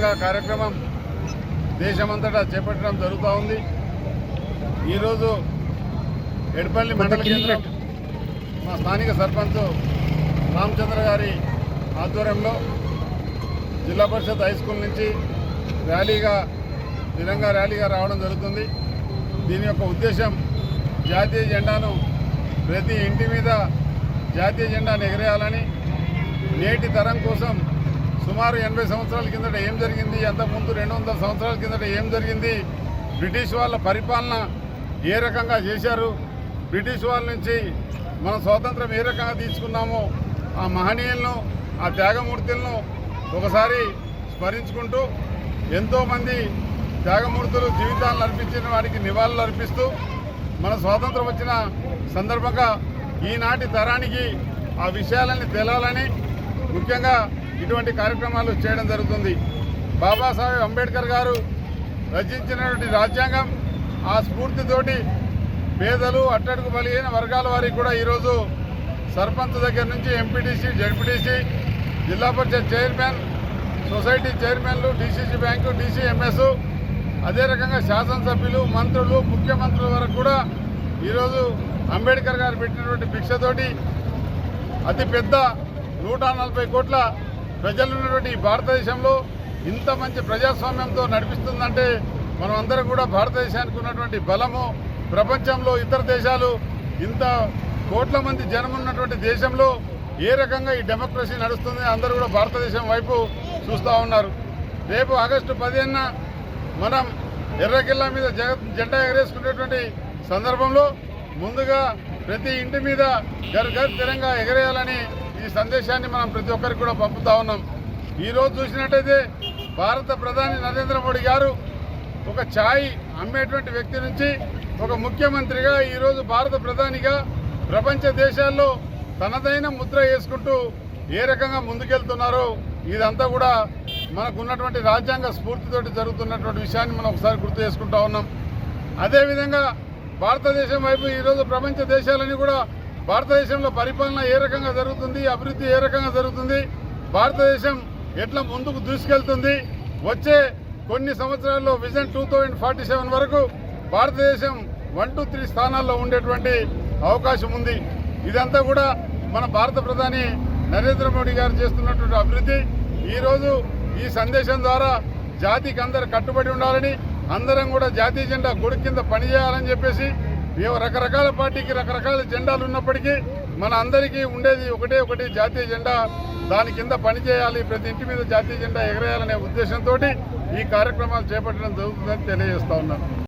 విధంగా కార్యక్రమం దేశమంతటా చేపట్టడం జరుగుతూ ఉంది. ఈరోజు ఎడపల్లి మండల కేంద్రం మా స్థానిక సర్పంచ్ రామచంద్ర గారి ఆధ్వర్యంలో జిల్లా పరిషత్ హై స్కూల్ నుంచి తిరంగా ర్యాలీగా రావడం జరుగుతుంది. దీని యొక్క ఉద్దేశం జాతీయ జెండాను ప్రతి ఇంటి మీద జాతీయ జెండాను ఎగరేయాలని, నేటి తరం కోసం సుమారు 80 సంవత్సరాల కిందట ఏం జరిగింది, అంతకుముందు 200 సంవత్సరాల కిందట ఏం జరిగింది, బ్రిటిష్ వాళ్ళ పరిపాలన ఏ రకంగా చేశారు, బ్రిటిష్ వాళ్ళ నుంచి మనం స్వాతంత్రం ఏ రకంగా తీసుకున్నామో ఆ మహనీయులను, ఆ త్యాగమూర్తులను ఒకసారి స్మరించుకుంటూ ఎంతోమంది త్యాగమూర్తులు జీవితాలను అర్పించిన వారికి నివాళులు అర్పిస్తూ మన స్వాతంత్రం వచ్చిన సందర్భంగా ఈనాటి తరానికి ఆ విషయాలన్నీ తెలాలని ముఖ్యంగా ఇటువంటి కార్యక్రమాలు చేయడం జరుగుతుంది. బాబాసాహెబ్ అంబేద్కర్ గారు రచించినటువంటి రాజ్యాంగం ఆ స్ఫూర్తితోటి పేదలు, అట్టడుగు బలహీన వర్గాల వారికి కూడా ఈరోజు సర్పంచ్ దగ్గర నుంచి ఎంపీటీసీ, జడ్పీటీసీ, జిల్లా పరిషత్ చైర్మన్, సొసైటీ చైర్మన్లు, డీసీసీ బ్యాంకు, డీసీఎంఎస్, అదే రకంగా శాసనసభ్యులు, మంత్రులు, ముఖ్యమంత్రుల వరకు కూడా ఈరోజు అంబేద్కర్ గారు పెట్టినటువంటి భిక్షతోటి అతి పెద్ద 140 కోట్ల ప్రజలు ఉన్నటువంటి భారతదేశంలో ఇంత మంచి ప్రజాస్వామ్యంతో నడిపిస్తుందంటే మనం అందరం కూడా భారతదేశానికి ఉన్నటువంటి బలము, ప్రపంచంలో ఇతర దేశాలు ఇంత కోట్ల మంది జనం ఉన్నటువంటి దేశంలో ఏ రకంగా ఈ డెమోక్రసీ నడుస్తుంది అందరూ కూడా భారతదేశం వైపు చూస్తూ ఉన్నారు. రేపు ఆగస్టు 15న మనం ఎర్రకిల్లా మీద జెండా ఎగరేసుకునేటువంటి సందర్భంలో ముందుగా ప్రతి ఇంటి మీద ఘర్ ఘర్ తిరంగా ఎగరేయాలని ఈ సందేశాన్ని మనం ప్రతి ఒక్కరికి కూడా పంపుతా ఉన్నాం. ఈరోజు చూసినట్టయితే భారత ప్రధాని నరేంద్ర మోడీ గారు ఒక ఛాయ్ అమ్మేటువంటి వ్యక్తి నుంచి ఒక ముఖ్యమంత్రిగా ఈరోజు భారత ప్రధానిగా ప్రపంచ దేశాల్లో తనదైన ముద్ర వేసుకుంటూ ఏ రకంగా ముందుకెళ్తున్నారో ఇదంతా కూడా మనకున్నటువంటి రాజ్యాంగ స్ఫూర్తితోటి జరుగుతున్నటువంటి విషయాన్ని మనం ఒకసారి గుర్తు చేసుకుంటా ఉన్నాం. అదేవిధంగా భారతదేశం వైపు ఈరోజు ప్రపంచ దేశాలని కూడా భారతదేశంలో పరిపాలన ఏ రకంగా జరుగుతుంది, అభివృద్ధి ఏ రకంగా జరుగుతుంది, భారతదేశం ఎట్లా ముందుకు దూసుకెళ్తుంది, వచ్చే కొన్ని సంవత్సరాల్లో విజన్ 2047 వరకు భారతదేశం 1 to 3 స్థానాల్లో ఉండేటువంటి అవకాశం ఉంది. ఇదంతా కూడా మన భారత ప్రధాని నరేంద్ర మోడీ గారు చేస్తున్నటువంటి అభివృద్ధి. ఈరోజు ఈ సందేశం ద్వారా జాతికి అందరు కట్టుబడి ఉండాలని, అందరం కూడా జాతీయ జెండా గొడుగు కింద పనిచేయాలని చెప్పేసి రకరకాల పార్టీకి రకరకాల జెండాలు ఉన్నప్పటికీ మన అందరికీ ఉండేది ఒకటే జాతీయ జెండా. దాని కింద పనిచేయాలి, ప్రతి ఇంటి మీద జాతీయ జెండా ఎగరేయాలనే ఉద్దేశంతో ఈ కార్యక్రమాలు చేపట్టడం జరుగుతుందని తెలియజేస్తా ఉన్నాను.